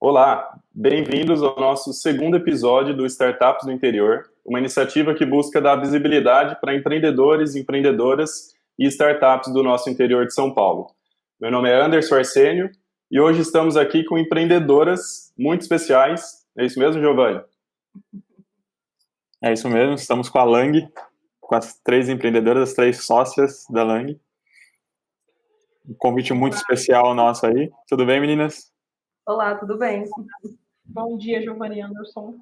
Olá, bem-vindos ao nosso segundo episódio do Startups do Interior, uma iniciativa que busca dar visibilidade para empreendedores, empreendedoras e startups do nosso interior de São Paulo. Meu nome é Anderson Arsênio e hoje estamos aqui com empreendedoras muito especiais. É isso mesmo, Giovanni? É isso mesmo, estamos com a Lang, com as 3 empreendedoras, as 3 sócias da Lang. Um convite muito especial nosso aí. Tudo bem, meninas? Olá, tudo bem? Bom dia, Giovanni e Anderson.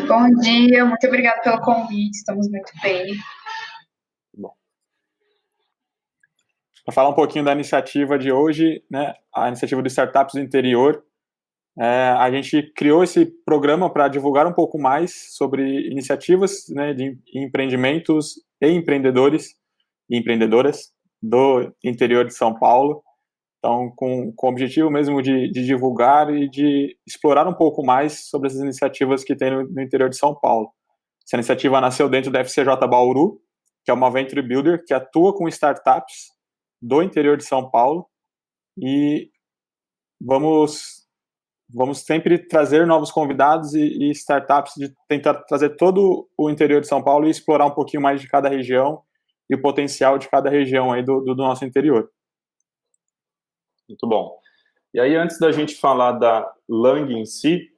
Bom dia, muito obrigada pelo convite, estamos muito bem. Bom. Para falar um pouquinho da iniciativa de hoje, né, a iniciativa do Startups do Interior, a gente criou esse programa para divulgar um pouco mais sobre iniciativas, né, de empreendimentos e empreendedores e empreendedoras do interior de São Paulo. Então, com o objetivo mesmo de divulgar e de explorar um pouco mais sobre essas iniciativas que tem no interior de São Paulo. Essa iniciativa nasceu dentro da FCJ Bauru, que é uma venture builder que atua com startups do interior de São Paulo, e vamos sempre trazer novos convidados e startups, de tentar trazer todo o interior de São Paulo e explorar um pouquinho mais de cada região e o potencial de cada região aí do nosso interior. Muito bom. E aí, antes da gente falar da Lang em si,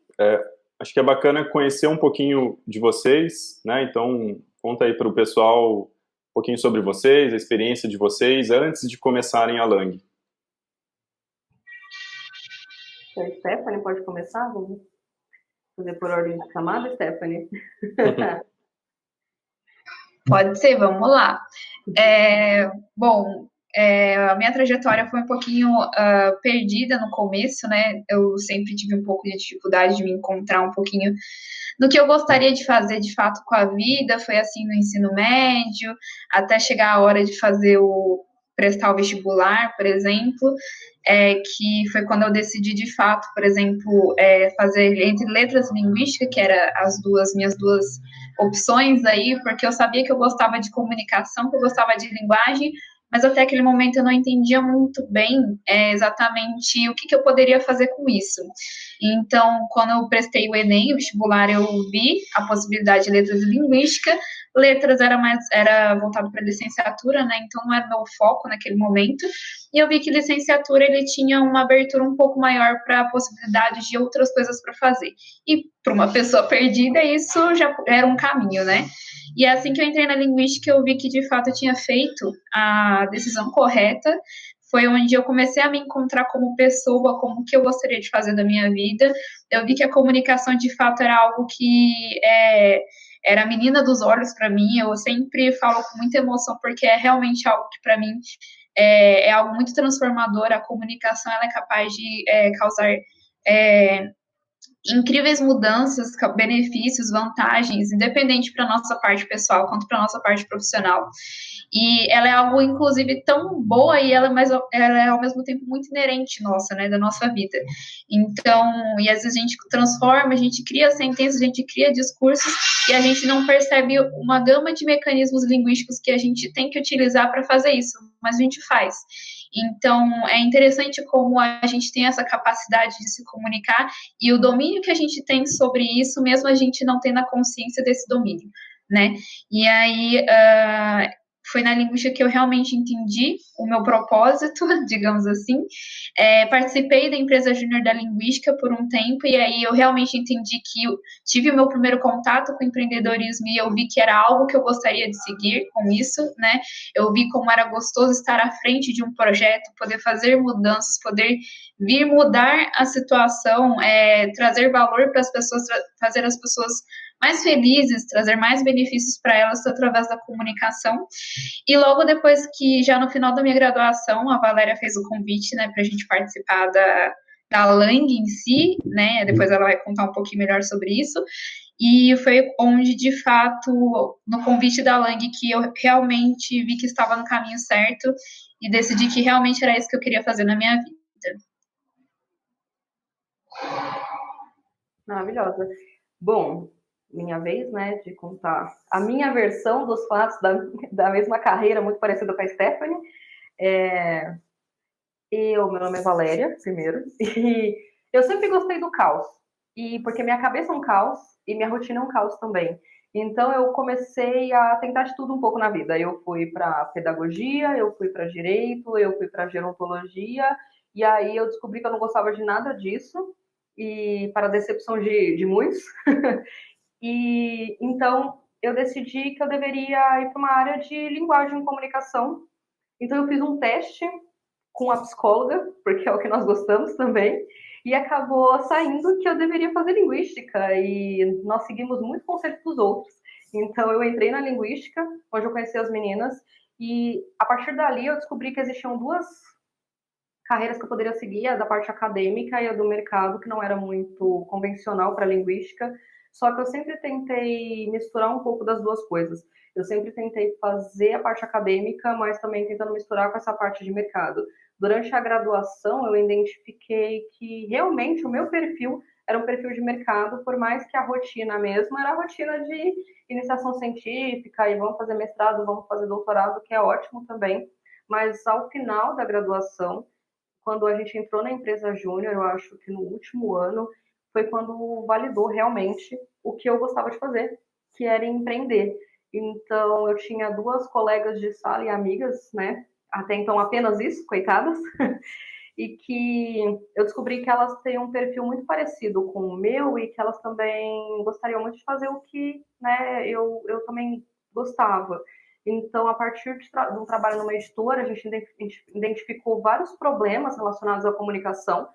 acho que é bacana conhecer um pouquinho de vocês, né? Então, conta aí para o pessoal um pouquinho sobre vocês, a experiência de vocês, antes de começarem a Lang. A Stephanie pode começar? Vamos fazer por ordem de chamada, Stephanie? Pode ser, vamos lá. A minha trajetória foi um pouquinho perdida no começo, né? Eu sempre tive um pouco de dificuldade de me encontrar um pouquinho no que eu gostaria de fazer de fato com a vida. Foi assim no ensino médio, até chegar a hora de prestar o vestibular, por exemplo, que foi quando eu decidi de fato, por exemplo, fazer entre letras e linguística, que eram minhas duas opções aí, porque eu sabia que eu gostava de comunicação, que eu gostava de linguagem, mas até aquele momento eu não entendia muito bem exatamente o que eu poderia fazer com isso. Então, quando eu prestei o Enem, o vestibular, eu vi a possibilidade de letras e linguística. Letras era voltado para licenciatura, né? Então não era meu foco naquele momento. E eu vi que licenciatura ele tinha uma abertura um pouco maior para a possibilidade de outras coisas para fazer. E para uma pessoa perdida, isso já era um caminho, né? E assim que eu entrei na linguística, eu vi que de fato eu tinha feito a decisão correta. Foi onde eu comecei a me encontrar como pessoa, como o que eu gostaria de fazer da minha vida. Eu vi que a comunicação de fato era algo que era a menina dos olhos para mim. Eu sempre falo com muita emoção, porque é realmente algo que para mim é algo muito transformador. A comunicação ela é capaz de causar incríveis mudanças, benefícios, vantagens, independente para a nossa parte pessoal quanto para a nossa parte profissional. E ela é algo, inclusive, tão boa e ela é, ao mesmo tempo, muito inerente nossa, né, da nossa vida. Então, e às vezes a gente transforma, a gente cria sentenças, a gente cria discursos e a gente não percebe uma gama de mecanismos linguísticos que a gente tem que utilizar para fazer isso, mas a gente faz. Então, é interessante como a gente tem essa capacidade de se comunicar e o domínio que a gente tem sobre isso, mesmo a gente não tendo a consciência desse domínio, né? E aí, foi na linguística que eu realmente entendi o meu propósito, digamos assim. Participei da empresa júnior da linguística por um tempo, e aí eu realmente entendi que eu tive o meu primeiro contato com empreendedorismo e eu vi que era algo que eu gostaria de seguir com isso, né? Eu vi como era gostoso estar à frente de um projeto, poder fazer mudanças, poder vir mudar a situação, trazer valor para as pessoas, fazer as pessoas mais felizes, trazer mais benefícios para elas através da comunicação. E logo depois que, já no final da minha graduação, a Valéria fez o convite, né, para a gente participar da Lang em si, né, depois ela vai contar um pouquinho melhor sobre isso, e foi onde, de fato, no convite da Lang, que eu realmente vi que estava no caminho certo e decidi que realmente era isso que eu queria fazer na minha vida. Maravilhosa. Bom, minha vez, né, de contar a minha versão dos fatos da mesma carreira, muito parecida com a Stephanie. Meu nome é Valéria, primeiro, e Eu sempre gostei do caos, e porque minha cabeça é um caos e minha rotina é um caos também. Então eu comecei a tentar de tudo um pouco na vida. Eu fui para pedagogia, eu fui para direito, eu fui para gerontologia, e aí eu descobri que eu não gostava de nada disso, e para a decepção de muitos. E então eu decidi que eu deveria ir para uma área de linguagem e comunicação. Então eu fiz um teste com a psicóloga, porque é o que nós gostamos também, e acabou saindo que eu deveria fazer linguística, e nós seguimos muito o conselho dos outros. Então eu entrei na linguística, onde eu conheci as meninas, e a partir dali eu descobri que existiam duas carreiras que eu poderia seguir, a da parte acadêmica e a do mercado, que não era muito convencional para linguística, só que eu sempre tentei misturar um pouco das duas coisas. Eu sempre tentei fazer a parte acadêmica, mas também tentando misturar com essa parte de mercado. Durante a graduação, eu identifiquei que realmente o meu perfil era um perfil de mercado, por mais que a rotina mesmo era a rotina de iniciação científica, e vamos fazer mestrado, vamos fazer doutorado, que é ótimo também. Mas ao final da graduação, quando a gente entrou na empresa júnior, eu acho que no último ano, foi quando validou realmente o que eu gostava de fazer, que era empreender. Então, eu tinha duas colegas de sala e amigas, né? Até então apenas isso, coitadas, e que eu descobri que elas têm um perfil muito parecido com o meu e que elas também gostariam muito de fazer o que, né, eu também gostava. Então, a partir de um trabalho numa editora, a gente identificou vários problemas relacionados à comunicação.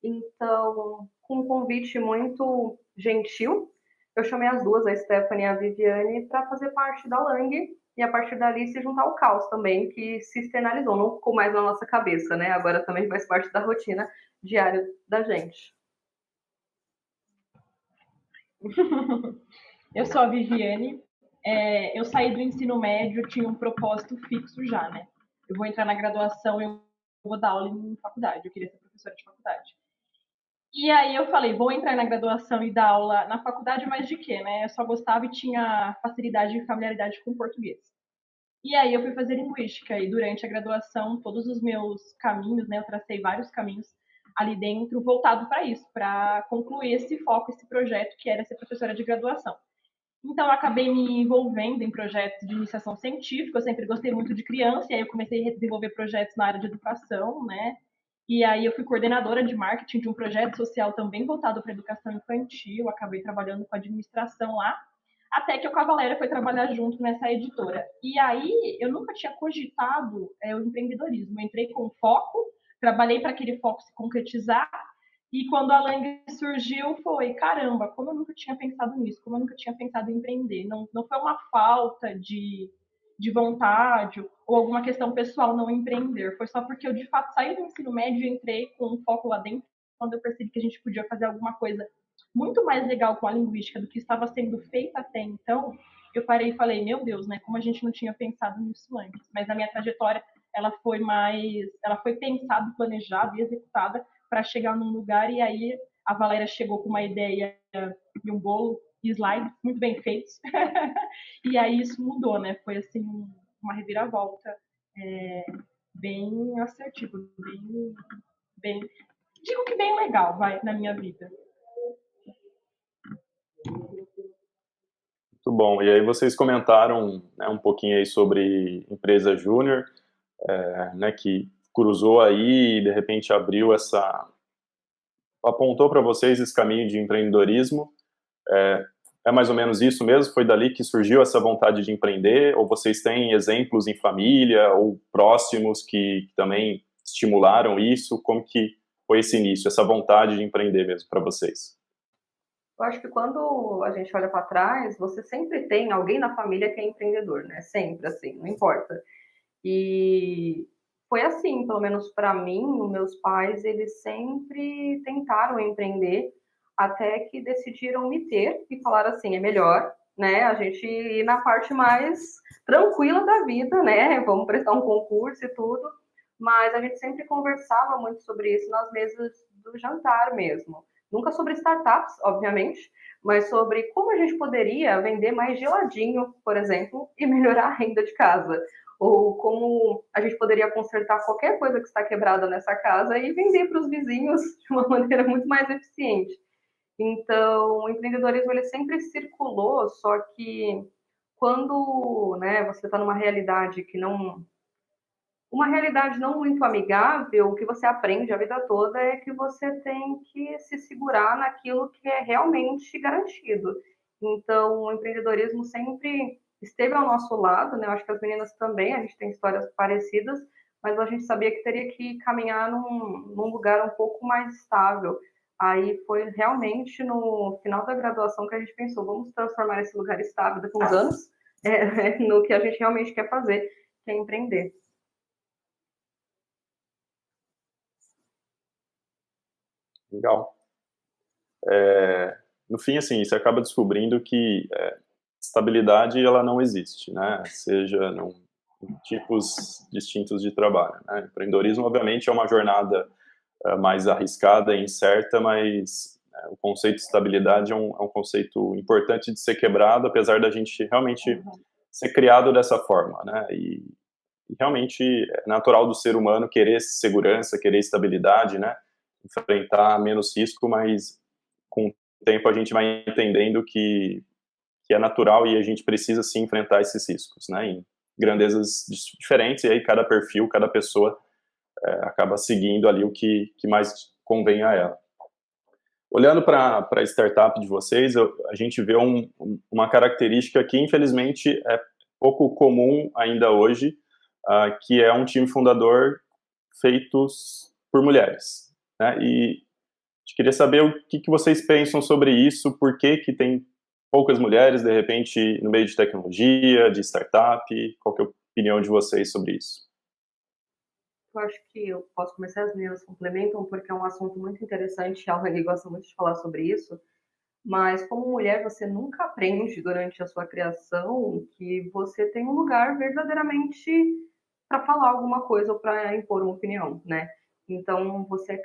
Então, com um convite muito gentil, eu chamei as duas, a Stephanie e a Viviane, para fazer parte da Lang, e a partir dali se juntar ao caos também, que se externalizou, não ficou mais na nossa cabeça, né? Agora também faz parte da rotina diária da gente. Eu sou a Viviane. Eu saí do ensino médio, tinha um propósito fixo já, né? Eu vou entrar na graduação, eu vou dar aula em faculdade, eu queria ser professora de faculdade. E aí eu falei, vou entrar na graduação e dar aula na faculdade, mas de quê, né? Eu só gostava e tinha facilidade e familiaridade com português. E aí eu fui fazer linguística, e durante a graduação, todos os meus caminhos, né? Eu tracei vários caminhos ali dentro voltado para isso, para concluir esse foco, esse projeto que era ser professora de graduação. Então, eu acabei me envolvendo em projetos de iniciação científica. Eu sempre gostei muito de criança, e aí eu comecei a desenvolver projetos na área de educação, né? E aí eu fui coordenadora de marketing de um projeto social também voltado para a educação infantil. Acabei trabalhando com administração lá, até que o Cavaleira foi trabalhar junto nessa editora. E aí eu nunca tinha cogitado o empreendedorismo. Eu entrei com foco, trabalhei para aquele foco se concretizar, e quando a Lang surgiu, foi, caramba, como eu nunca tinha pensado nisso, como eu nunca tinha pensado em empreender. Não foi uma falta de vontade ou alguma questão pessoal não empreender. Foi só porque eu, de fato, saí do ensino médio e entrei com um foco lá dentro, quando eu percebi que a gente podia fazer alguma coisa muito mais legal com a linguística do que estava sendo feita até então. Eu parei e falei, meu Deus, né, como a gente não tinha pensado nisso antes. Mas a minha trajetória, ela foi pensada, planejada e executada para chegar num lugar, e aí a Valéria chegou com uma ideia de um bolo e slides muito bem feitos. E aí isso mudou, né? Foi assim uma reviravolta bem assertiva, bem, digo que bem legal, vai, na minha vida. Muito bom. E aí vocês comentaram, né, um pouquinho aí sobre empresa júnior, né, que cruzou aí e de repente apontou para vocês esse caminho de empreendedorismo. É mais ou menos isso mesmo? Foi dali que surgiu essa vontade de empreender? Ou vocês têm exemplos em família ou próximos que também estimularam isso? Como que foi esse início, essa vontade de empreender mesmo para vocês? Eu acho que quando a gente olha para trás, você sempre tem alguém na família que é empreendedor, né? Sempre assim, não importa. E foi assim, pelo menos para mim, os meus pais, eles sempre tentaram empreender, até que decidiram me ter e falaram assim, é melhor, né, a gente ir na parte mais tranquila da vida, né, vamos prestar um concurso e tudo, mas a gente sempre conversava muito sobre isso nas mesas do jantar mesmo. Nunca sobre startups, obviamente, mas sobre como a gente poderia vender mais geladinho, por exemplo, e melhorar a renda de casa. ou como a gente poderia consertar qualquer coisa que está quebrada nessa casa e vender para os vizinhos de uma maneira muito mais eficiente. Então, o empreendedorismo ele sempre circulou, só que quando, né, você está numa realidade que não, uma realidade não muito amigável, o que você aprende a vida toda é que você tem que se segurar naquilo que é realmente garantido. Então, o empreendedorismo sempre esteve ao nosso lado, né? Eu acho que as meninas também, a gente tem histórias parecidas, mas a gente sabia que teria que caminhar num lugar um pouco mais estável. Aí foi realmente no final da graduação que a gente pensou, vamos transformar esse lugar estável daqui a uns anos no que a gente realmente quer fazer, que é empreender. Legal. No fim, assim, você acaba descobrindo que estabilidade ela não existe, né? Seja em tipos distintos de trabalho, né? Empreendedorismo, obviamente, é uma jornada mais arriscada e incerta, mas o conceito de estabilidade é um conceito importante de ser quebrado, apesar da gente realmente ser criado dessa forma, né? E realmente é natural do ser humano querer segurança, querer estabilidade, né? Enfrentar menos risco, mas com o tempo a gente vai entendendo que é natural e a gente precisa sim enfrentar esses riscos, né? Em grandezas diferentes, e aí cada perfil, cada pessoa acaba seguindo ali o que mais convém a ela. Olhando para a startup de vocês, a gente vê uma característica que infelizmente é pouco comum ainda hoje, que é um time fundador feitos por mulheres, né? E a gente queria saber o que vocês pensam sobre isso, por que tem poucas mulheres, de repente, no meio de tecnologia, de startup, qual que é a opinião de vocês sobre isso? Eu acho que eu posso começar, as meninas complementam, porque é um assunto muito interessante, a Aline gosta muito de falar sobre isso, mas como mulher você nunca aprende durante a sua criação que você tem um lugar verdadeiramente para falar alguma coisa ou para impor uma opinião, né? Então você é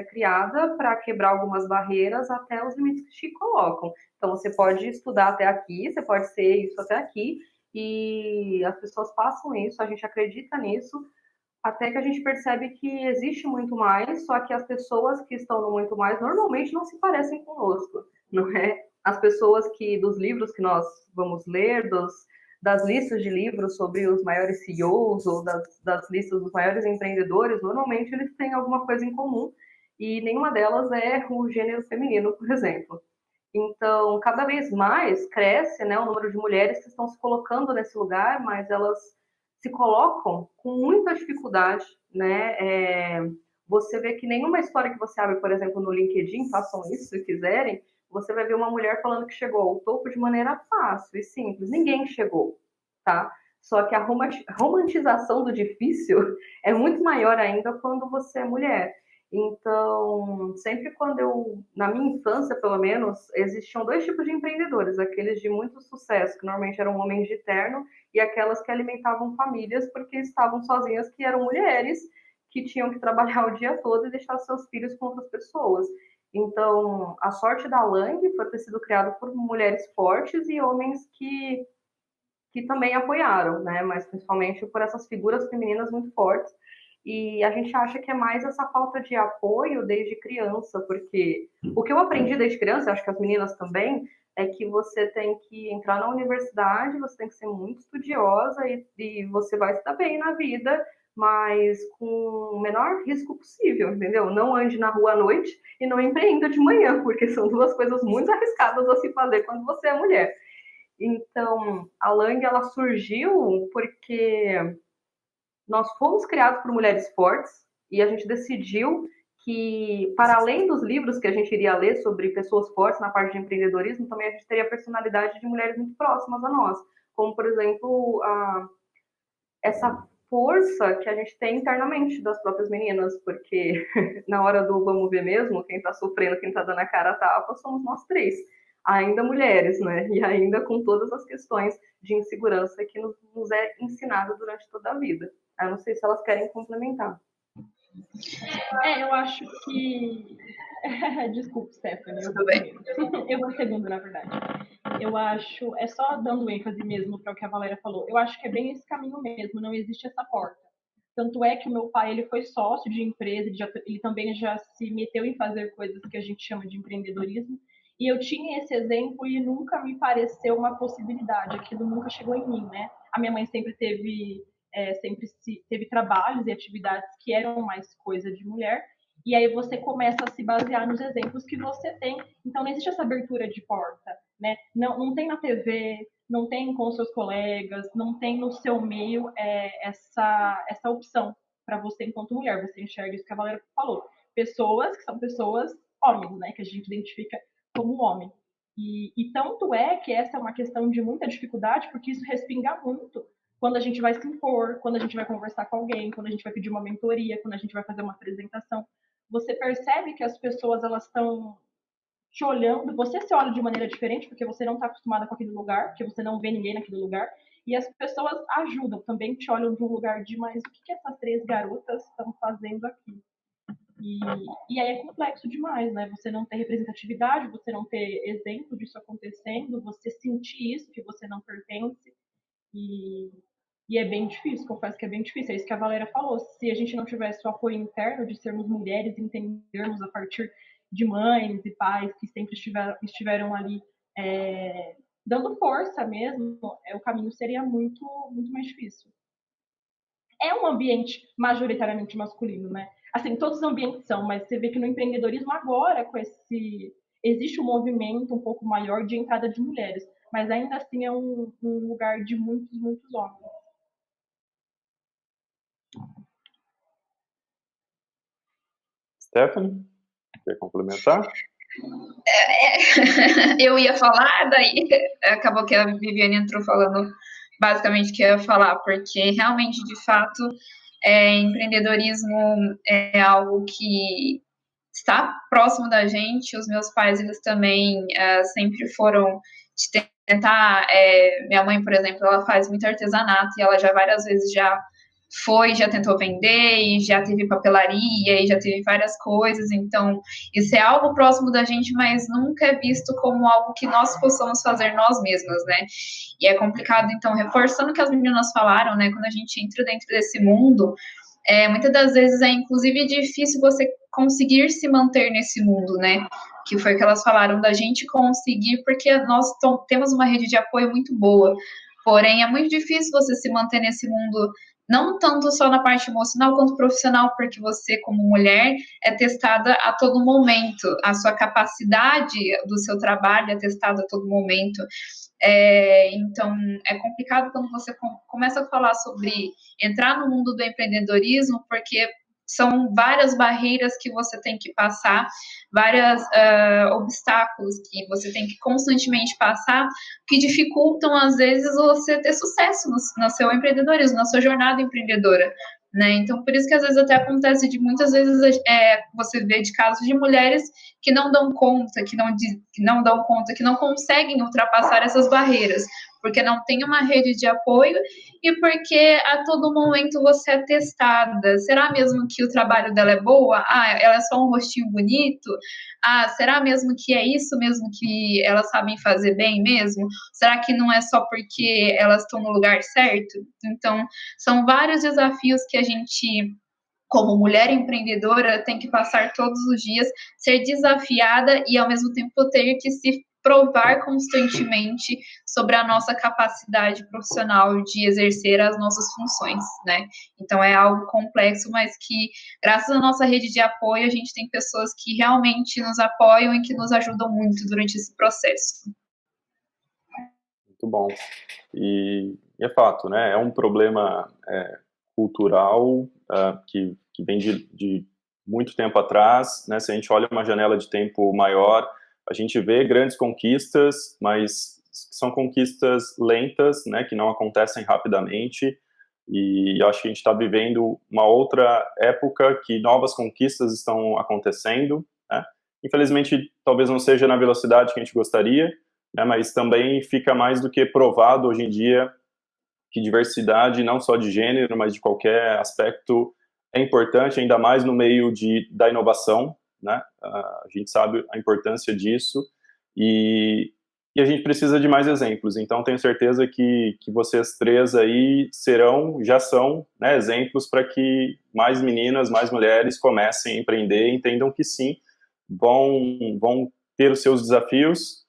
criada para quebrar algumas barreiras até os limites que te colocam. Então você pode estudar até aqui, você pode ser isso até aqui, e as pessoas passam isso, a gente acredita nisso, até que a gente percebe que existe muito mais, só que as pessoas que estão no muito mais normalmente não se parecem conosco, não é? As pessoas que, dos livros que nós vamos ler, das listas de livros sobre os maiores CEOs ou das listas dos maiores empreendedores, normalmente eles têm alguma coisa em comum e nenhuma delas é o gênero feminino, por exemplo. Então, cada vez mais cresce, né, o número de mulheres que estão se colocando nesse lugar, mas elas se colocam com muita dificuldade, né? Você vê que nenhuma história que você abre, por exemplo, no LinkedIn, façam isso se quiserem, você vai ver uma mulher falando que chegou ao topo de maneira fácil e simples. Ninguém chegou, tá? Só que a romantização do difícil é muito maior ainda quando você é mulher. Então, sempre na minha infância, pelo menos, existiam dois tipos de empreendedores, aqueles de muito sucesso, que normalmente eram homens de terno, e aquelas que alimentavam famílias porque estavam sozinhas, que eram mulheres que tinham que trabalhar o dia todo e deixar seus filhos com outras pessoas. Então, a sorte da Lang foi ter sido criada por mulheres fortes e homens que também apoiaram, né? Mas principalmente por essas figuras femininas muito fortes. E a gente acha que é mais essa falta de apoio desde criança, porque o que eu aprendi desde criança, acho que as meninas também, é que você tem que entrar na universidade, você tem que ser muito estudiosa e você vai se dar bem na vida, mas com o menor risco possível, entendeu? Não ande na rua à noite e não empreenda de manhã, porque são duas coisas muito arriscadas a se fazer quando você é mulher. Então, a Lang, ela surgiu porque nós fomos criados por mulheres fortes e a gente decidiu que, para além dos livros que a gente iria ler sobre pessoas fortes na parte de empreendedorismo, também a gente teria a personalidade de mulheres muito próximas a nós, como, por exemplo, essa força que a gente tem internamente das próprias meninas, porque na hora do vamos ver mesmo, quem está sofrendo, quem está dando a cara a tapa, somos nós três, ainda mulheres, né? E ainda com todas as questões de insegurança que nos é ensinado durante toda a vida. Eu não sei se elas querem complementar. Eu acho que... Desculpe, Stephanie, eu vou segundo, na verdade. eu acho, é só dando ênfase mesmo para o que a Valéria falou, eu acho que é bem esse caminho mesmo, não existe essa porta. Tanto é que o meu pai, ele foi sócio de empresa, ele também já se meteu em fazer coisas que a gente chama de empreendedorismo, e eu tinha esse exemplo e nunca me pareceu uma possibilidade, aquilo nunca chegou em mim, né? A minha mãe sempre teve trabalhos e atividades que eram mais coisa de mulher, e aí você começa a se basear nos exemplos que você tem. Então não existe essa abertura de porta, né? Não tem na TV, não tem com os seus colegas, não tem no seu meio essa opção para você enquanto mulher. Você enxerga isso que a Valéria falou. Pessoas que são pessoas, homens, né? Que a gente identifica como homem. E tanto é que essa é uma questão de muita dificuldade, porque isso respinga muito quando a gente vai se impor, quando a gente vai conversar com alguém, quando a gente vai pedir uma mentoria, quando a gente vai fazer uma apresentação. Você percebe que as pessoas elas estão te olhando, você se olha de maneira diferente, porque você não está acostumada com aquele lugar, porque você não vê ninguém naquele lugar, e as pessoas ajudam, também te olham de um lugar de, mas o que essas três garotas estão fazendo aqui? E aí é complexo demais, né? Você não ter representatividade, você não ter exemplo disso acontecendo, você sentir isso, que você não pertence, e é bem difícil, confesso que é bem difícil. É isso que a Valéria falou. Se a gente não tivesse o apoio interno de sermos mulheres, entendermos a partir de mães e pais que sempre estiveram ali dando força mesmo, o caminho seria muito, muito mais difícil. É um ambiente majoritariamente masculino, né? Assim, todos os ambientes são, mas você vê que no empreendedorismo agora, existe um movimento um pouco maior de entrada de mulheres, mas ainda assim é um lugar de muitos, muitos homens. Stephanie, quer complementar? Eu ia falar, daí acabou que a Viviane entrou falando basicamente o que eu ia falar, porque realmente, de fato, empreendedorismo é algo que está próximo da gente. Os meus pais, eles também sempre foram de tentar. Minha mãe, por exemplo, ela faz muito artesanato e ela já várias vezes já tentou vender e já teve papelaria e já teve várias coisas, então isso é algo próximo da gente, mas nunca é visto como algo que nós possamos fazer nós mesmas, né? E é complicado, então, reforçando o que as meninas falaram, né? Quando a gente entra dentro desse mundo, muitas das vezes é inclusive difícil você conseguir se manter nesse mundo, né? Que foi o que elas falaram da gente conseguir, porque nós temos uma rede de apoio muito boa, porém é muito difícil você se manter nesse mundo, não tanto só na parte emocional quanto profissional, porque você, como mulher, é testada a todo momento, a sua capacidade do seu trabalho é testada a todo momento. Então, é complicado quando você começa a falar sobre entrar no mundo do empreendedorismo, porque são várias barreiras que você tem que passar, vários obstáculos que você tem que constantemente passar, que dificultam, às vezes, você ter sucesso no seu empreendedorismo, na sua jornada empreendedora, né? Então, por isso que às vezes até acontece de muitas vezes você vê de casos de mulheres que não dão conta, que não conseguem ultrapassar essas barreiras, porque não tem uma rede de apoio e porque a todo momento você é testada. Será mesmo que o trabalho dela é boa? Ela é só um rostinho bonito? Será mesmo que é isso mesmo que elas sabem fazer bem mesmo? Será que não é só porque elas estão no lugar certo? Então, são vários desafios que a gente, como mulher empreendedora, tem que passar todos os dias, ser desafiada e, ao mesmo tempo, ter que se provar constantemente sobre a nossa capacidade profissional de exercer as nossas funções, né? Então, é algo complexo, mas que, graças à nossa rede de apoio, a gente tem pessoas que realmente nos apoiam e que nos ajudam muito durante esse processo. Muito bom. E é fato, né? É um problema cultural que vem de muito tempo atrás, né? Se a gente olha uma janela de tempo maior, a gente vê grandes conquistas, mas são conquistas lentas, né? Que não acontecem rapidamente. E eu acho que a gente está vivendo uma outra época que novas conquistas estão acontecendo, né? Infelizmente, talvez não seja na velocidade que a gente gostaria, né? Mas também fica mais do que provado hoje em dia que diversidade, não só de gênero, mas de qualquer aspecto, é importante, ainda mais no meio da inovação, né? A gente sabe a importância disso, e e a gente precisa de mais exemplos. Então, tenho certeza que vocês três aí já são, né, exemplos para que mais meninas, mais mulheres comecem a empreender, entendam que sim, vão ter os seus desafios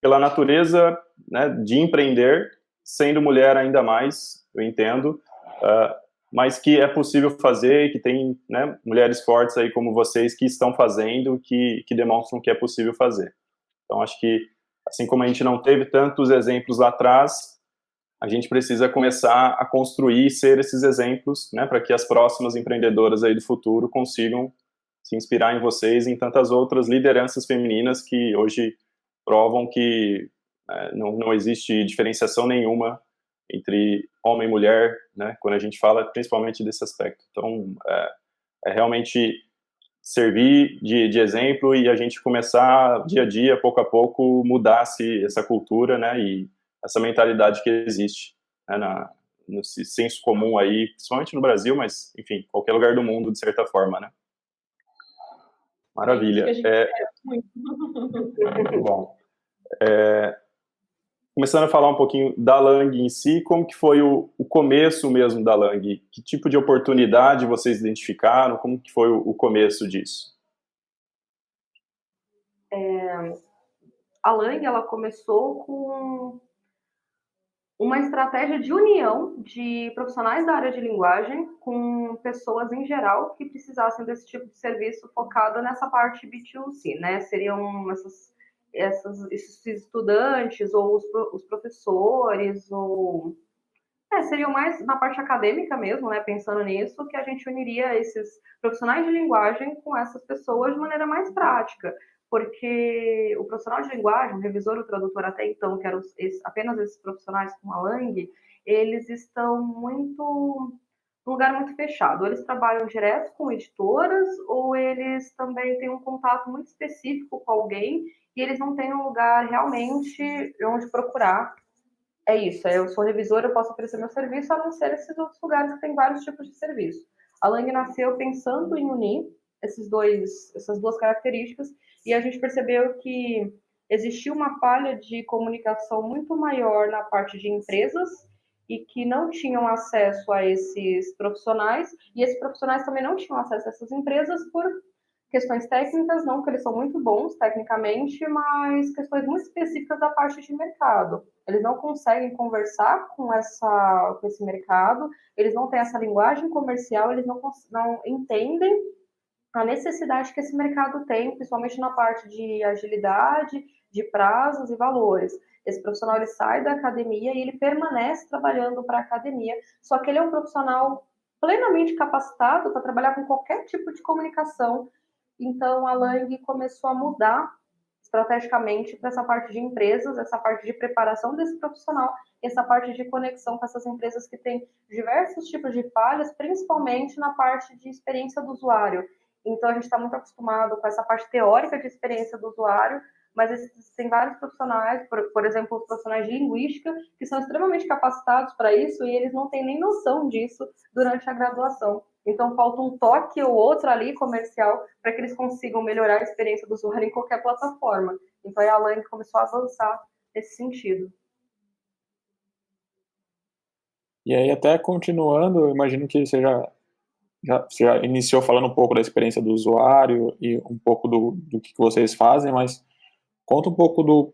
pela natureza, né, de empreender, sendo mulher ainda mais, eu entendo, mas que é possível fazer e que tem, né, mulheres fortes aí como vocês que estão fazendo, que demonstram que é possível fazer. Então, acho que, assim como a gente não teve tantos exemplos lá atrás, a gente precisa começar a construir e ser esses exemplos, né, para que as próximas empreendedoras aí do futuro consigam se inspirar em vocês e em tantas outras lideranças femininas que hoje provam que não existe diferenciação nenhuma entre homem e mulher, né, quando a gente fala principalmente desse aspecto. Então, é realmente servir de exemplo e a gente começar dia a dia, pouco a pouco, mudar essa cultura, né, e essa mentalidade que existe, né, no senso comum aí, principalmente no Brasil, mas, enfim, qualquer lugar do mundo, de certa forma, né. Maravilha. É isso que a gente espera muito. Muito bom. Começando a falar um pouquinho da Lang em si, como que foi o começo mesmo da Lang? Que tipo de oportunidade vocês identificaram? Como que foi o começo disso? A Lang, ela começou com uma estratégia de união de profissionais da área de linguagem com pessoas em geral que precisassem desse tipo de serviço focado nessa parte B2C, né? Seriam esses estudantes ou os professores ou seriam mais na parte acadêmica mesmo, né? Pensando nisso, que a gente uniria esses profissionais de linguagem com essas pessoas de maneira mais prática. Porque o profissional de linguagem, o revisor, o tradutor até então, que eram apenas esses profissionais com a Lang, eles estão num lugar muito fechado. Ou eles trabalham direto com editoras, ou eles também têm um contato muito específico com alguém e eles não têm um lugar realmente onde procurar. É isso, eu sou revisora, eu posso oferecer meu serviço, a não ser esses outros lugares que têm vários tipos de serviço. A Lang nasceu pensando em unir essas duas características, e a gente percebeu que existia uma falha de comunicação muito maior na parte de empresas e que não tinham acesso a esses profissionais, e esses profissionais também não tinham acesso a essas empresas por questões técnicas, não que eles são muito bons tecnicamente, mas questões muito específicas da parte de mercado. Eles não conseguem conversar com esse mercado, eles não têm essa linguagem comercial, eles não entendem a necessidade que esse mercado tem, principalmente na parte de agilidade, de prazos e valores. Esse profissional ele sai da academia e ele permanece trabalhando para a academia, só que ele é um profissional plenamente capacitado para trabalhar com qualquer tipo de comunicação. Então, a Lang começou a mudar estrategicamente para essa parte de empresas, essa parte de preparação desse profissional, essa parte de conexão com essas empresas que têm diversos tipos de falhas, principalmente na parte de experiência do usuário. Então, a gente está muito acostumado com essa parte teórica de experiência do usuário, mas existem vários profissionais, por exemplo, os profissionais de linguística, que são extremamente capacitados para isso e eles não têm nem noção disso durante a graduação. Então, falta um toque ou outro ali comercial para que eles consigam melhorar a experiência do usuário em qualquer plataforma. Então, a Lang começou a avançar nesse sentido. E aí, até continuando, eu imagino que você já iniciou falando um pouco da experiência do usuário e um pouco do que vocês fazem, mas conta um pouco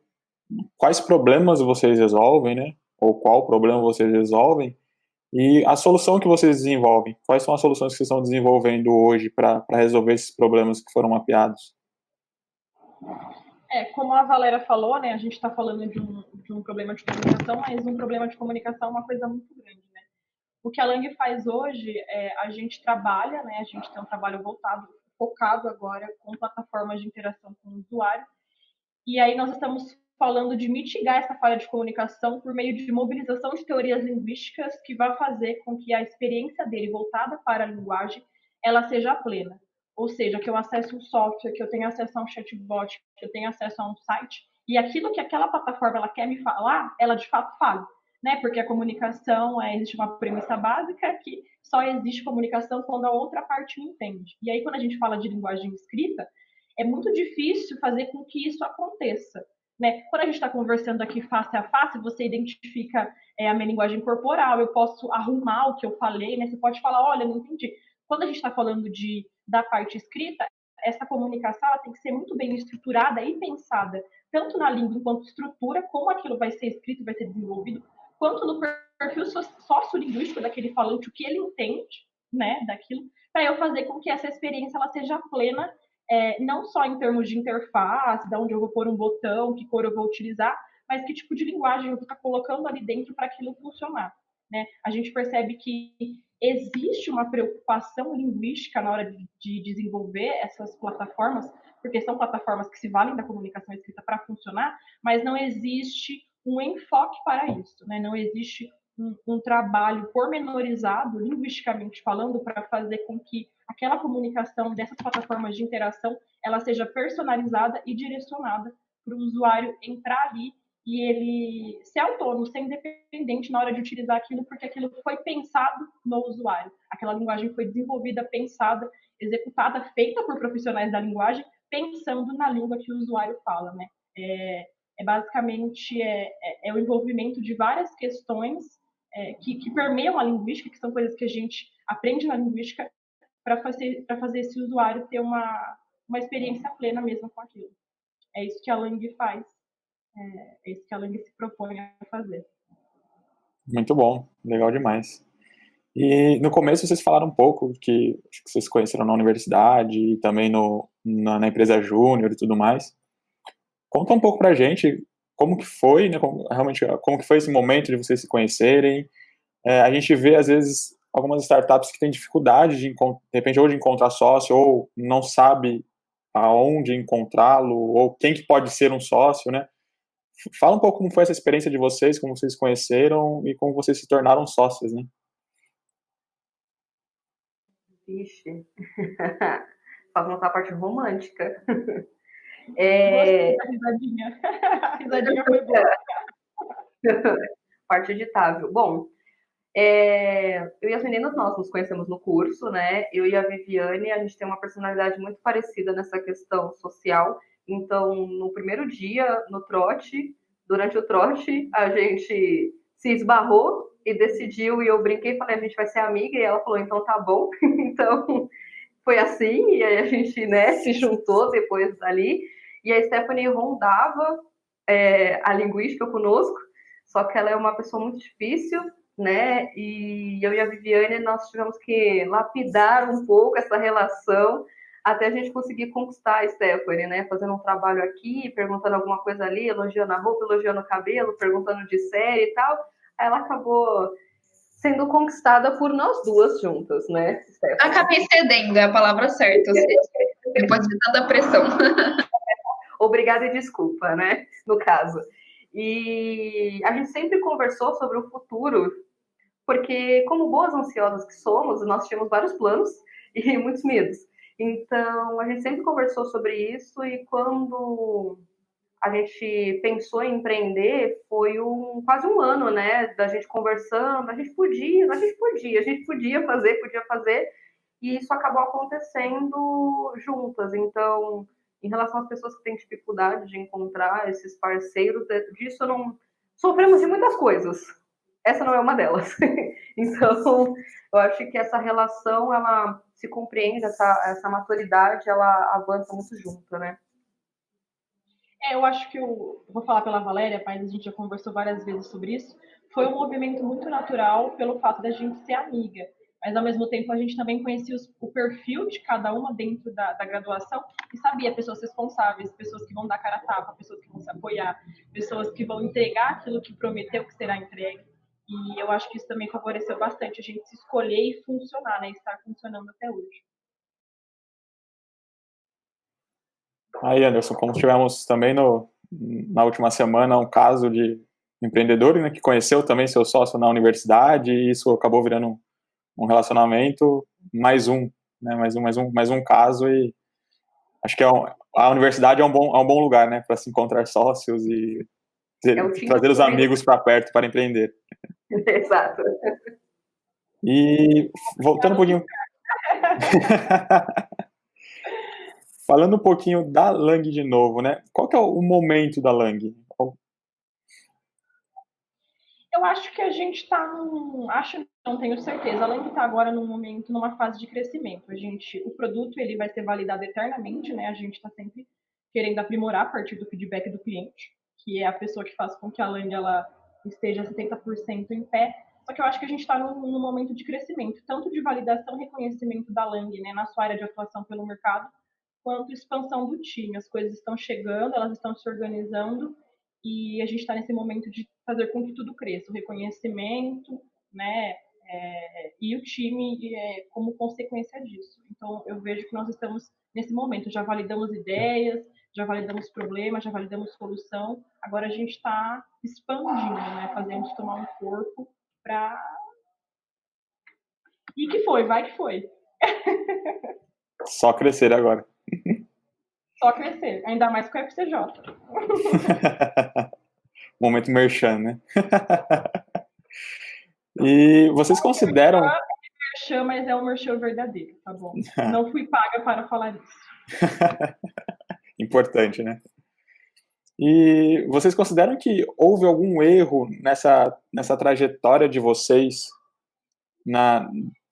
quais problemas vocês resolvem, né? Ou qual problema vocês resolvem e a solução que vocês desenvolvem. Quais são as soluções que vocês estão desenvolvendo hoje para resolver esses problemas que foram mapeados? Como a Valéria falou, né, a gente está falando de um problema de comunicação, mas um problema de comunicação é uma coisa muito grande, né? O que a Lang faz hoje a gente trabalha, né, a gente tem um trabalho focado agora com plataformas de interação com o usuário, e aí nós estamos falando de mitigar essa falha de comunicação por meio de mobilização de teorias linguísticas que vai fazer com que a experiência dele voltada para a linguagem ela seja plena. Ou seja, que eu acesse um software, que eu tenha acesso a um chatbot, que eu tenha acesso a um site, e aquilo que aquela plataforma ela quer me falar, ela de fato fala. Né? Porque a comunicação, existe uma premissa básica que só existe comunicação quando a outra parte não entende. E aí, quando a gente fala de linguagem escrita, é muito difícil fazer com que isso aconteça. né? Quando a gente está conversando aqui face a face, você identifica a minha linguagem corporal, eu posso arrumar o que eu falei, né? Você pode falar, olha, não entendi. Quando a gente está falando da parte escrita, essa comunicação ela tem que ser muito bem estruturada e pensada, tanto na língua enquanto estrutura, como aquilo vai ser escrito, vai ser desenvolvido, quanto no perfil sociolinguístico daquele falante, o que ele entende, né, daquilo, para eu fazer com que essa experiência ela seja plena, não só em termos de interface, de onde eu vou pôr um botão, que cor eu vou utilizar, mas que tipo de linguagem eu vou estar colocando ali dentro para aquilo funcionar, né? A gente percebe que existe uma preocupação linguística na hora de desenvolver essas plataformas, porque são plataformas que se valem da comunicação escrita para funcionar, mas não existe um enfoque para isso, né? Não existe um trabalho pormenorizado, linguisticamente falando, para fazer com que aquela comunicação dessas plataformas de interação ela seja personalizada e direcionada para o usuário entrar ali e ele ser autônomo, ser independente na hora de utilizar aquilo, porque aquilo foi pensado no usuário. Aquela linguagem foi desenvolvida, pensada, executada, feita por profissionais da linguagem, pensando na língua que o usuário fala, né? Basicamente o envolvimento de várias questões que permeiam a linguística, que são coisas que a gente aprende na linguística para fazer esse usuário ter uma experiência plena mesmo com aquilo. É isso que a Lang faz. É isso que a Lang se propõe a fazer. Muito bom, legal demais. E no começo vocês falaram um pouco que vocês conheceram na universidade e também na empresa Júnior e tudo mais. Conta um pouco pra gente como que foi, né, como que foi esse momento de vocês se conhecerem. A gente vê, às vezes, algumas startups que têm dificuldade de repente, ou de encontrar sócio, ou não sabe aonde encontrá-lo, ou quem que pode ser um sócio, né? Fala um pouco como foi essa experiência de vocês, como vocês se conheceram e como vocês se tornaram sócios, né? Vixe. Faz notar a parte romântica. Gostei da risadinha. A risadinha foi boa. Parte editável. Bom, eu e as meninas, nós nos conhecemos no curso, né? Eu e a Viviane, a gente tem uma personalidade muito parecida nessa questão social. Então, no primeiro dia, durante o trote, a gente se esbarrou e decidiu, e eu brinquei e falei, a gente vai ser amiga, e ela falou, então tá bom. Então, foi assim, e aí a gente, né, se juntou depois dali, e a Stephanie rondava a linguística conosco, só que ela é uma pessoa muito difícil, né, e eu e a Viviane, nós tivemos que lapidar um pouco essa relação, até a gente conseguir conquistar a Stephanie, né, fazendo um trabalho aqui, perguntando alguma coisa ali, elogiando a roupa, elogiando o cabelo, perguntando de série e tal, aí ela acabou sendo conquistada por nós duas juntas, né, Stephanie? Acabei cedendo, é a palavra certa, depois de tanta pressão. Obrigada e desculpa, né, no caso. E a gente sempre conversou sobre o futuro, porque como boas ansiosas que somos, nós tínhamos vários planos e muitos medos. Então, a gente sempre conversou sobre isso e quando a gente pensou em empreender, foi quase um ano, né, da gente conversando, a gente podia fazer, e isso acabou acontecendo juntas. Então, em relação às pessoas que têm dificuldade de encontrar esses parceiros, disso não sofremos de muitas coisas. Essa não é uma delas. Então, eu acho que essa relação, ela se compreende, essa maturidade, ela avança muito junto, né? Eu acho que eu vou falar pela Valéria, mas a gente já conversou várias vezes sobre isso. Foi um movimento muito natural pelo fato da gente ser amiga, mas ao mesmo tempo a gente também conhecia o perfil de cada uma dentro da graduação e sabia pessoas responsáveis, pessoas que vão dar cara a tapa, pessoas que vão se apoiar, pessoas que vão entregar aquilo que prometeu que será entregue. E eu acho que isso também favoreceu bastante a gente se escolher e funcionar, né? Estar funcionando até hoje. Aí, Anderson, como tivemos também na última semana um caso de empreendedor, né, que conheceu também seu sócio na universidade e isso acabou virando um relacionamento, mais um caso, e acho que a universidade é um bom lugar, né, para se encontrar sócios e trazer os amigos para perto para empreender. Exato. E voltando um pouquinho Falando um pouquinho da Lang de novo, né? Qual que é o momento da Lang? Eu acho que a gente está não tenho certeza. A Lang está agora num momento, numa fase de crescimento. O produto ele vai ser validado eternamente, né? A gente está sempre querendo aprimorar a partir do feedback do cliente, que é a pessoa que faz com que a Lang ela esteja 70% em pé. Só que eu acho que a gente está num momento de crescimento, tanto de validação e reconhecimento da Lang, né, na sua área de atuação pelo mercado, quanto expansão do time. As coisas estão chegando, elas estão se organizando, e a gente está nesse momento de fazer com que tudo cresça, o reconhecimento, né, e o time como consequência disso. Então, eu vejo que nós estamos nesse momento, já validamos ideias, já validamos problemas, já validamos solução, agora a gente está expandindo, né, fazendo tomar um corpo para... E que foi, vai que foi. Só crescer agora. Só crescer, ainda mais com o FCJ. Momento merchan, né? E vocês consideram... Merchan, mas é o merchan verdadeiro, tá bom? Não fui paga para falar isso. Importante, né? E vocês consideram que houve algum erro nessa trajetória de vocês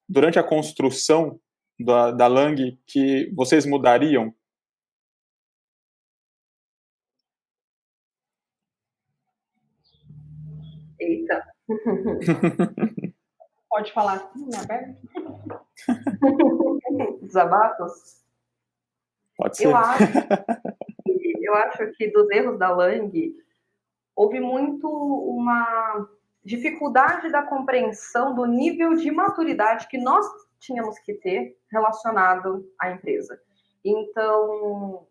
durante a construção da Lang que vocês mudariam? Eita. Pode falar assim, aberto? Desabafos? Pode ser. Eu acho que dos erros da Lang houve muito uma dificuldade da compreensão do nível de maturidade que nós tínhamos que ter relacionado à empresa. Então,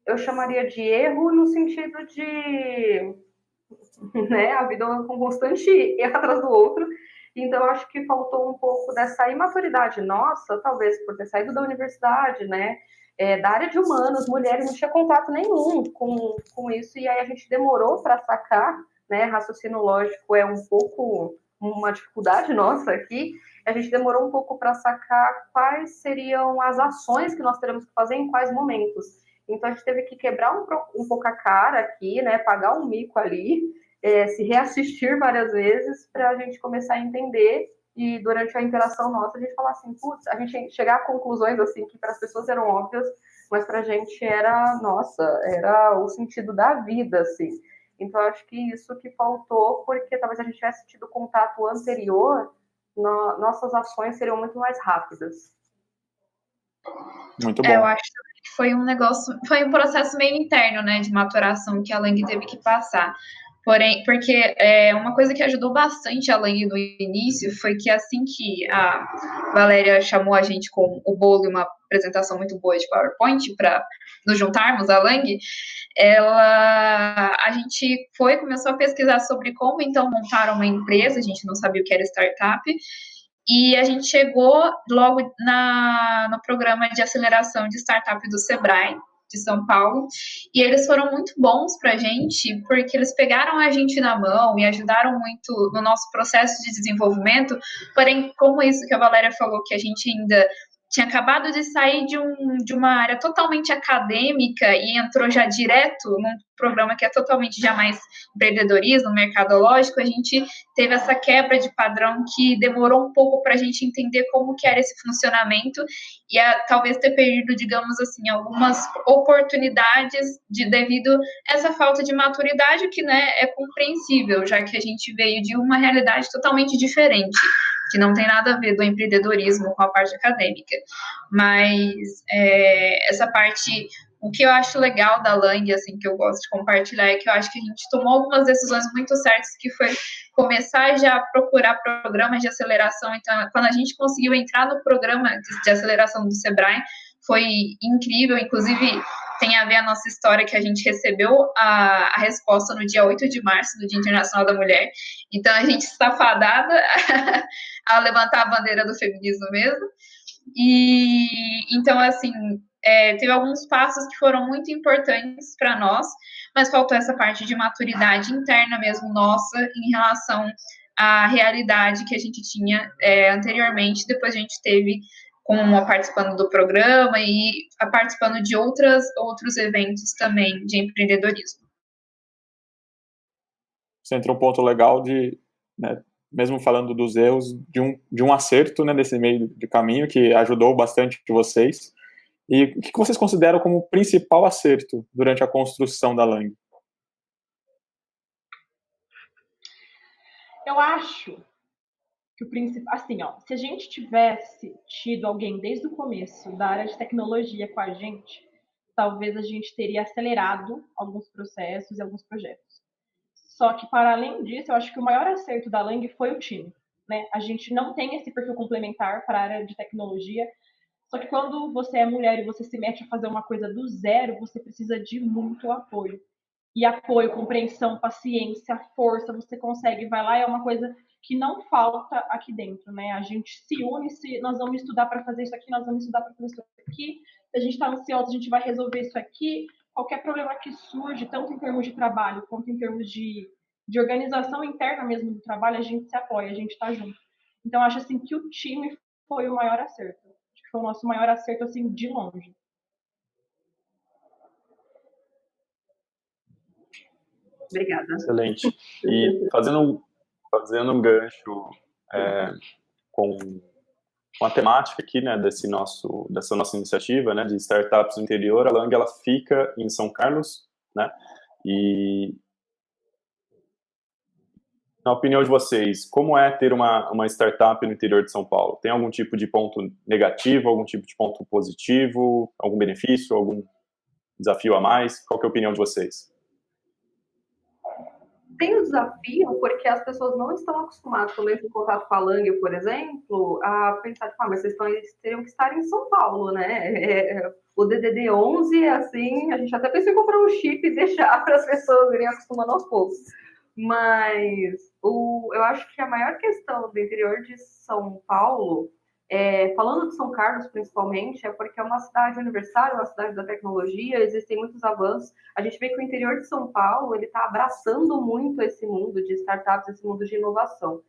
eu chamaria de erro no sentido de, né, a vida é um constante erro atrás do outro. Então, eu acho que faltou um pouco dessa imaturidade nossa, talvez por ter saído da universidade, né, da área de humanos, mulheres, não tinha contato nenhum com isso, e aí a gente demorou para sacar, né, raciocínio lógico é um pouco uma dificuldade nossa aqui, a gente demorou um pouco para sacar quais seriam as ações que nós teremos que fazer em quais momentos. Então, a gente teve que quebrar um pouco a cara aqui, né, pagar um mico ali, se reassistir várias vezes para a gente começar a entender e durante a interação nossa a gente falar assim, putz, a gente chegar a conclusões assim que para as pessoas eram óbvias, mas para a gente era, nossa, era o sentido da vida, assim. Então, acho que isso que faltou, porque talvez a gente tivesse tido contato anterior, nossas ações seriam muito mais rápidas. Muito bom. Eu acho que foi um processo meio interno, né, de maturação que a Lang teve que passar. Porém, porque uma coisa que ajudou bastante a Lang no início foi que assim que a Valéria chamou a gente com o bolo e uma apresentação muito boa de PowerPoint para nos juntarmos à Lang, a gente começou a pesquisar sobre como então montar uma empresa, a gente não sabia o que era startup, e a gente chegou logo no programa de aceleração de startup do Sebrae, de São Paulo, e eles foram muito bons para a gente, porque eles pegaram a gente na mão e ajudaram muito no nosso processo de desenvolvimento, porém, como isso que a Valéria falou, que a gente ainda tinha acabado de sair de uma área totalmente acadêmica e entrou já direto num programa que é totalmente já mais empreendedorismo, mercadológico, a gente teve essa quebra de padrão que demorou um pouco para a gente entender como que era esse funcionamento e talvez ter perdido, digamos assim, algumas oportunidades devido a essa falta de maturidade que, né, é compreensível, já que a gente veio de uma realidade totalmente diferente, que não tem nada a ver do empreendedorismo com a parte acadêmica. Mas essa parte, o que eu acho legal da Lang, assim, que eu gosto de compartilhar, é que eu acho que a gente tomou algumas decisões muito certas, que foi começar já a procurar programas de aceleração. Então, quando a gente conseguiu entrar no programa de aceleração do Sebrae, foi incrível, inclusive tem a ver a nossa história que a gente recebeu a resposta no dia 8 de março, do Dia Internacional da Mulher. Então, a gente está fadada a levantar a bandeira do feminismo mesmo. E, então, assim, teve alguns passos que foram muito importantes para nós, mas faltou essa parte de maturidade interna mesmo nossa em relação à realidade que a gente tinha anteriormente. Depois a gente teve participando do programa e participando de outros eventos também de empreendedorismo. Você entrou um ponto legal de, né, mesmo falando dos erros, de um acerto, né, nesse meio de caminho, que ajudou bastante vocês. E o que vocês consideram como principal acerto durante a construção da Lang? Eu acho que o principal, assim, se a gente tivesse tido alguém desde o começo da área de tecnologia com a gente, talvez a gente teria acelerado alguns processos e alguns projetos. Só que, para além disso, eu acho que o maior acerto da Lang foi o time, né? A gente não tem esse perfil complementar para a área de tecnologia, só que quando você é mulher e você se mete a fazer uma coisa do zero, você precisa de muito apoio. E apoio, compreensão, paciência, força, você consegue, vai lá, é uma coisa que não falta aqui dentro, né? A gente se une, se nós vamos estudar para fazer isso aqui, nós vamos estudar para fazer isso aqui, se a gente está ansioso, a gente vai resolver isso aqui, qualquer problema que surge, tanto em termos de trabalho, quanto em termos de organização interna mesmo do trabalho, a gente se apoia, a gente está junto. Então, acho assim que o time foi o maior acerto. Acho que foi o nosso maior acerto, assim, de longe. Obrigada. Excelente. E fazendo um gancho com a temática aqui, né, dessa nossa iniciativa, né, de startups no interior, a Lang, ela fica em São Carlos, né, e na opinião de vocês, como é ter uma startup no interior de São Paulo? Tem algum tipo de ponto negativo, algum tipo de ponto positivo, algum benefício, algum desafio a mais? Qual que é a opinião de vocês? Tem um desafio porque as pessoas não estão acostumadas, quando entram em contato com a Lang, por exemplo, a pensar, tipo, mas vocês teriam que estar em São Paulo, né? O DDD 11, assim, a gente até pensou em comprar um chip e deixar para as pessoas irem acostumando aos poucos. Mas eu acho que a maior questão do interior de São Paulo, falando de São Carlos principalmente, é porque é uma cidade universitária, uma cidade da tecnologia, existem muitos avanços. A gente vê que o interior de São Paulo ele está abraçando muito esse mundo de startups, esse mundo de inovação.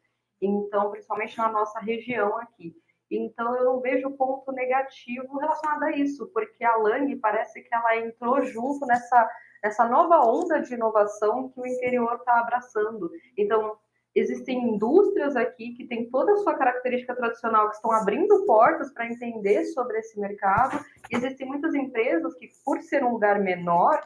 Então, principalmente na nossa região aqui. Então, eu não vejo ponto negativo relacionado a isso, porque a Lang parece que ela entrou junto nessa nova onda de inovação que o interior está abraçando. Então, existem indústrias aqui que têm toda a sua característica tradicional, que estão abrindo portas para entender sobre esse mercado. E existem muitas empresas que, por ser um lugar menor,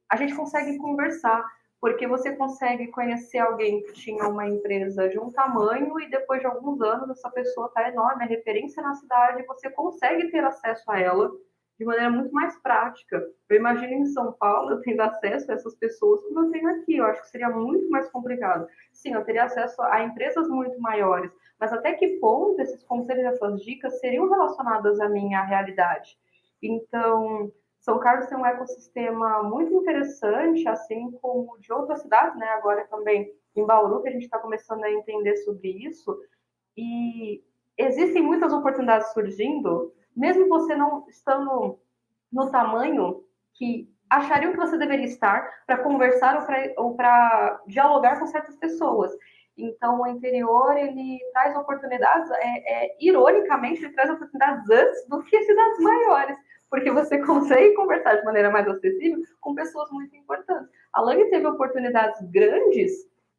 a gente consegue conversar, porque você consegue conhecer alguém que tinha uma empresa de um tamanho e depois de alguns anos essa pessoa está enorme, é referência na cidade, e você consegue ter acesso a ela de maneira muito mais prática. Eu imagino em São Paulo eu tendo acesso a essas pessoas como eu tenho aqui. Eu acho que seria muito mais complicado. Sim, eu teria acesso a empresas muito maiores, mas até que ponto esses conselhos, essas dicas seriam relacionadas à minha realidade? Então, São Carlos tem um ecossistema muito interessante, assim como de outras cidades, né? Agora também em Bauru, que a gente está começando a entender sobre isso. E existem muitas oportunidades surgindo, mesmo você não estando no tamanho que achariam que você deveria estar para conversar ou para dialogar com certas pessoas. Então, o interior, ele traz oportunidades, ironicamente, ele traz oportunidades antes do que cidades maiores, porque você consegue conversar de maneira mais acessível com pessoas muito importantes. A Lang teve oportunidades grandes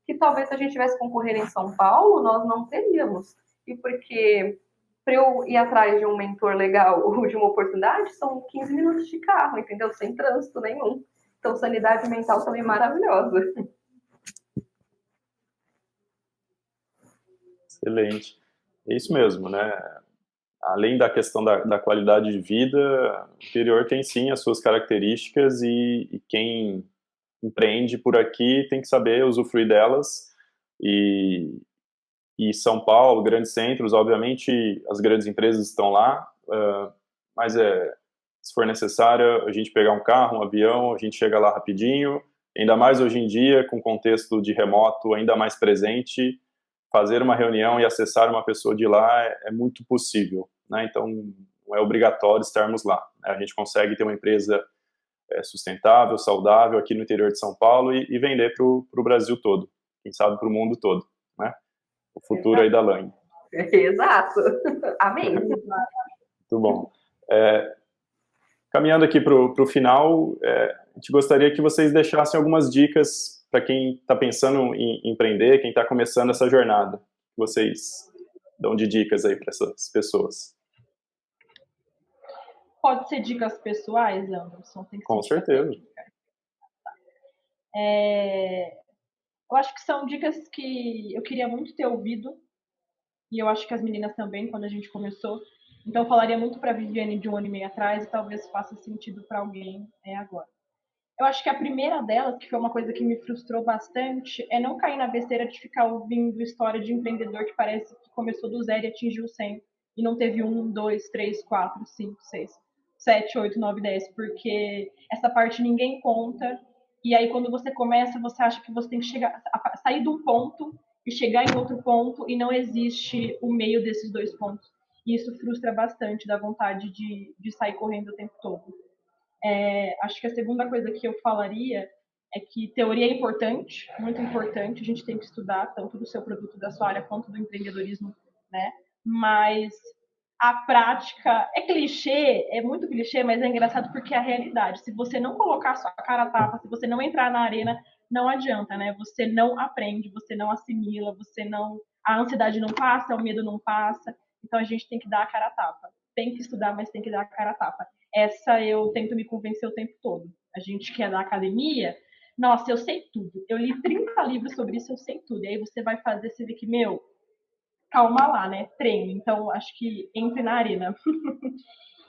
que talvez se a gente tivesse concorrendo em São Paulo, nós não teríamos. E porque para eu ir atrás de um mentor legal ou de uma oportunidade, são 15 minutos de carro, entendeu? Sem trânsito nenhum. Então, sanidade mental também maravilhosa. Excelente. É isso mesmo, né? Além da questão da qualidade de vida, o interior tem sim as suas características e quem empreende por aqui tem que saber usufruir delas. E São Paulo, grandes centros, obviamente as grandes empresas estão lá, mas se for necessário a gente pegar um carro, um avião, a gente chega lá rapidinho, ainda mais hoje em dia, com o contexto de remoto ainda mais presente, fazer uma reunião e acessar uma pessoa de lá é muito possível, né? Então não é obrigatório estarmos lá, né? A gente consegue ter uma empresa sustentável, saudável aqui no interior de São Paulo e vender para o Brasil todo, quem sabe para o mundo todo, né? O futuro aí da Lang. Exato. Amém. Muito bom. Caminhando aqui para o final, a gente gostaria que vocês deixassem algumas dicas para quem está pensando em empreender, quem está começando essa jornada. Vocês dão de dicas aí para essas pessoas. Pode ser dicas pessoais, Anderson? Tem que ser Com certeza. Eu acho que são dicas que eu queria muito ter ouvido, e eu acho que as meninas também, quando a gente começou. Então, eu falaria muito para a Viviane de 1 ano e meio atrás, e talvez faça sentido para alguém agora. Eu acho que a primeira delas, que foi uma coisa que me frustrou bastante, é não cair na besteira de ficar ouvindo história de empreendedor que parece que começou do zero e atingiu 100, e não teve 1, 2, 3, 4, 5, 6, 7, 8, 9, 10, porque essa parte ninguém conta, e aí quando você começa, você acha que você tem que sair de um ponto e chegar em outro ponto, e não existe o meio desses dois pontos. E isso frustra bastante, dá vontade de sair correndo o tempo todo. Acho que a segunda coisa que eu falaria é que teoria é importante, muito importante, a gente tem que estudar tanto do seu produto, da sua área, quanto do empreendedorismo, né? Mas a prática é clichê, é muito clichê, mas é engraçado porque é a realidade. Se você não colocar a sua cara a tapa, se você não entrar na arena, não adianta, né? Você não aprende, você não assimila, a ansiedade não passa, o medo não passa. Então a gente tem que dar a cara a tapa. Tem que estudar, mas tem que dar a cara a tapa. Essa eu tento me convencer o tempo todo. A gente que é da academia, nossa, eu sei tudo. Eu li 30 livros sobre isso, eu sei tudo. E aí você vai fazer, você vê que, calma lá, né? Treino. Então, acho que entre na arena.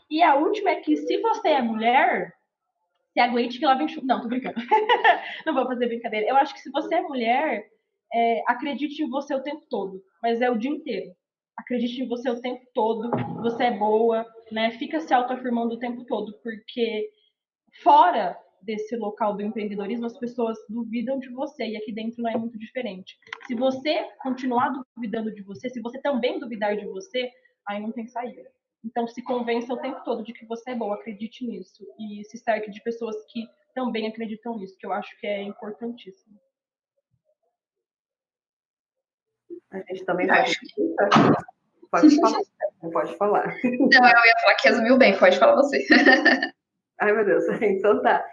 E a última é que, se você é mulher, se aguente que lá vem chuva. Não, tô brincando. Não vou fazer brincadeira. Eu acho que se você é mulher, acredite em você o tempo todo. Mas é o dia inteiro. Acredite em você o tempo todo. Você é boa, né? Fica se autoafirmando o tempo todo. Porque fora desse local do empreendedorismo, as pessoas duvidam de você, e aqui dentro não é muito diferente. Se você continuar duvidando de você, se você também duvidar de você, aí não tem saída. Então, se convença o tempo todo de que você é boa, acredite nisso, e se cerque de pessoas que também acreditam nisso, que eu acho que é importantíssimo. A gente também pode falar. Pode falar. Não, eu ia falar que resumiu bem, pode falar você. Ai, meu Deus. Então tá.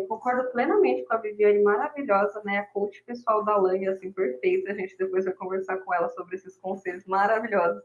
Concordo plenamente com a Viviane, maravilhosa, né? A coach pessoal da Lang, assim, perfeita. A gente depois vai conversar com ela sobre esses conselhos maravilhosos.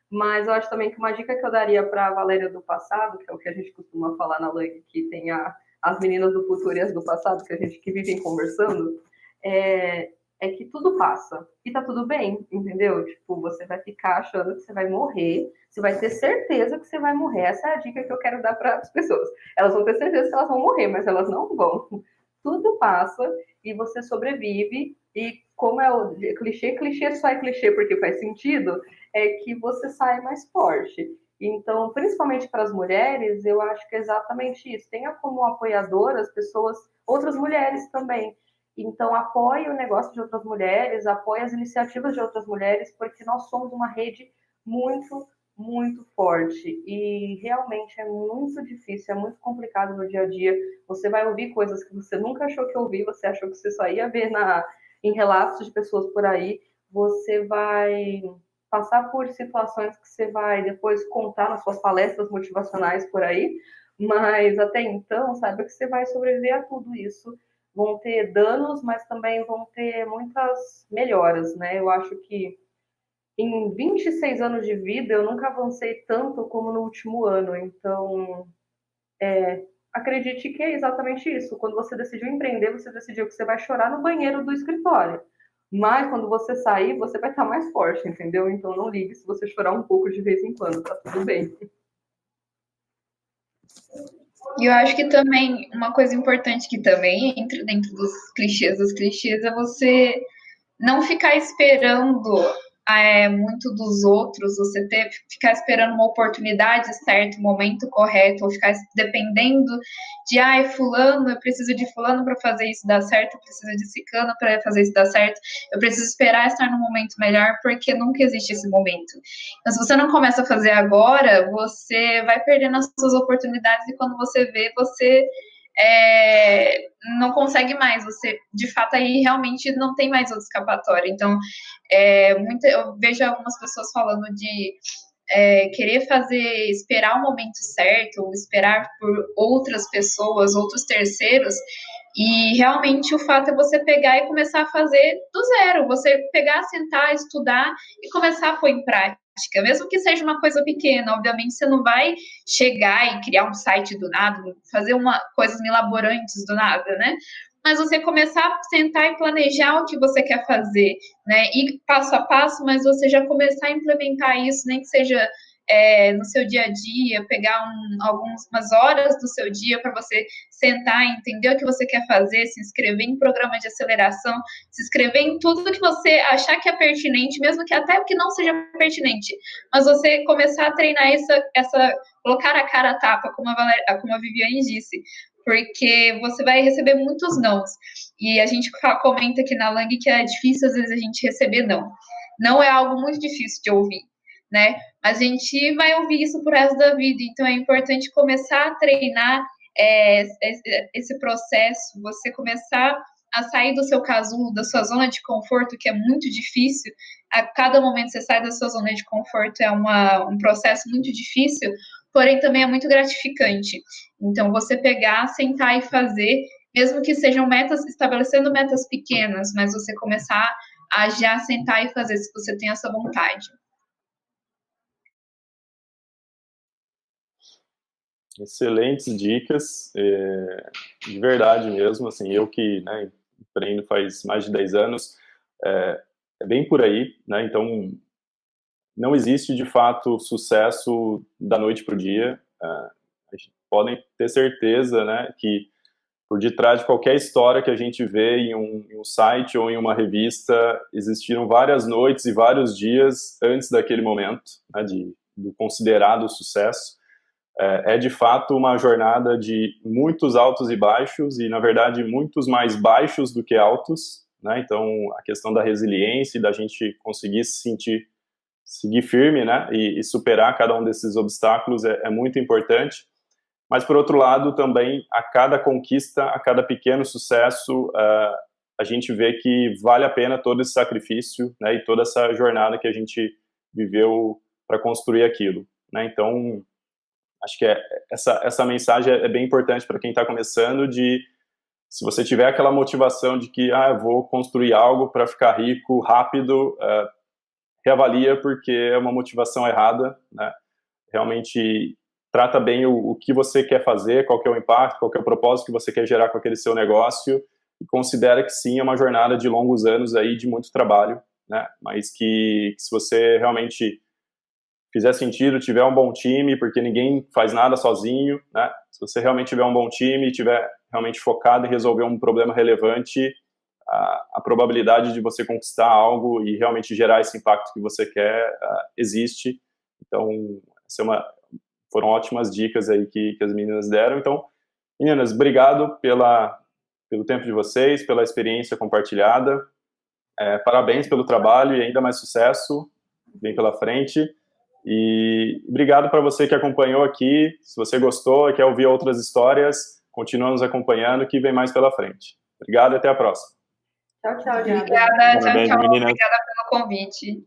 Mas eu acho também que uma dica que eu daria para a Valéria do passado, que é o que a gente costuma falar na Lang, que tem as meninas do futuro e as do passado, que vivem conversando, é que tudo passa. E tá tudo bem, entendeu? Tipo, você vai ficar achando que você vai morrer, você vai ter certeza que você vai morrer. Essa é a dica que eu quero dar para as pessoas. Elas vão ter certeza que elas vão morrer, mas elas não vão. Tudo passa e você sobrevive. E como é o clichê só é clichê porque faz sentido, é que você sai mais forte. Então, principalmente para as mulheres, eu acho que é exatamente isso. Tenha como apoiador as pessoas, outras mulheres também. Então, apoie o negócio de outras mulheres, apoie as iniciativas de outras mulheres, porque nós somos uma rede muito, muito forte. E realmente é muito difícil, é muito complicado no dia a dia. Você vai ouvir coisas que você nunca achou que ouvia, você achou que você só ia ver em relatos de pessoas por aí. Você vai passar por situações que você vai depois contar nas suas palestras motivacionais por aí, mas até então, saiba que você vai sobreviver a tudo isso. Vão ter danos, mas também vão ter muitas melhoras, né? Eu acho que em 26 anos de vida eu nunca avancei tanto como no último ano. Então, acredite que é exatamente isso. Quando você decidiu empreender, você decidiu que você vai chorar no banheiro do escritório. Mas quando você sair, você vai estar mais forte, entendeu? Então não ligue se você chorar um pouco de vez em quando, tá tudo bem. E eu acho que também, uma coisa importante que também entra dentro dos clichês é você não ficar esperando muito dos outros, você ficar esperando uma oportunidade certa, o momento correto, ou ficar dependendo de fulano, eu preciso de fulano para fazer isso dar certo, eu preciso de ciclano para fazer isso dar certo, eu preciso esperar estar no momento melhor, porque nunca existe esse momento. Então, se você não começa a fazer agora, você vai perdendo as suas oportunidades, e quando você vê, você não consegue mais, você de fato aí realmente não tem mais outra escapatória. Então, eu vejo algumas pessoas falando de querer fazer, esperar o momento certo, ou esperar por outras pessoas, outros terceiros, e realmente o fato é você pegar e começar a fazer do zero, você pegar, sentar, estudar e começar a pôr em prática, mesmo que seja uma coisa pequena. Obviamente você não vai chegar e criar um site do nada, fazer coisas milaborantes do nada, né? Mas você começar a sentar e planejar o que você quer fazer, né? Ir passo a passo, mas você já começar a implementar isso, nem que seja no seu dia a dia, pegar algumas horas do seu dia para você sentar, entender o que você quer fazer, se inscrever em programa de aceleração, se inscrever em tudo que você achar que é pertinente, mesmo que até que não seja pertinente, mas você começar a treinar colocar a cara a tapa, como a Viviane disse, porque você vai receber muitos nãos. E a gente comenta aqui na Lang que é difícil, às vezes, a gente receber não. Não é algo muito difícil de ouvir, né? A gente vai ouvir isso pro resto da vida, então é importante começar a treinar esse processo, você começar a sair do seu casulo, da sua zona de conforto, que é muito difícil. A cada momento que você sai da sua zona de conforto é um processo muito difícil, porém também é muito gratificante. Então, você pegar, sentar e fazer, mesmo que sejam estabelecendo metas pequenas, mas você começar a já sentar e fazer, se você tem essa vontade. Excelentes dicas, de verdade mesmo, assim, eu que, né, empreendo faz mais de 10 anos, é bem por aí, né, então não existe de fato sucesso da noite para o dia, a gente podem ter certeza, né, que por detrás de qualquer história que a gente vê em um site ou em uma revista, existiram várias noites e vários dias antes daquele momento, né, do considerado sucesso. É de fato uma jornada de muitos altos e baixos, e na verdade muitos mais baixos do que altos, né? Então a questão da resiliência e da gente conseguir seguir firme, né? E superar cada um desses obstáculos é muito importante. Mas por outro lado também, a cada conquista, a cada pequeno sucesso, a gente vê que vale a pena todo esse sacrifício, né? E toda essa jornada que a gente viveu para construir aquilo, né? Então acho que essa mensagem é bem importante para quem está começando, se você tiver aquela motivação de que eu vou construir algo para ficar rico rápido, reavalia, porque é uma motivação errada, né? Realmente trata bem o que você quer fazer, qual que é o impacto, qual que é o propósito que você quer gerar com aquele seu negócio, e considera que sim, é uma jornada de longos anos aí, de muito trabalho, né? Mas que se você realmente fizer sentido, tiver um bom time, porque ninguém faz nada sozinho, né? Se você realmente tiver um bom time, tiver realmente focado em resolver um problema relevante, a probabilidade de você conquistar algo e realmente gerar esse impacto que você quer existe. Então, foram ótimas dicas aí que as meninas deram. Então, meninas, obrigado pelo tempo de vocês, pela experiência compartilhada. Parabéns pelo trabalho e ainda mais sucesso vem pela frente. E obrigado para você que acompanhou aqui. Se você gostou e quer ouvir outras histórias, continua nos acompanhando que vem mais pela frente. Obrigado e até a próxima. Tchau, tchau, gente. Obrigada, tchau, Parabéns, tchau. meninas. Obrigada pelo convite.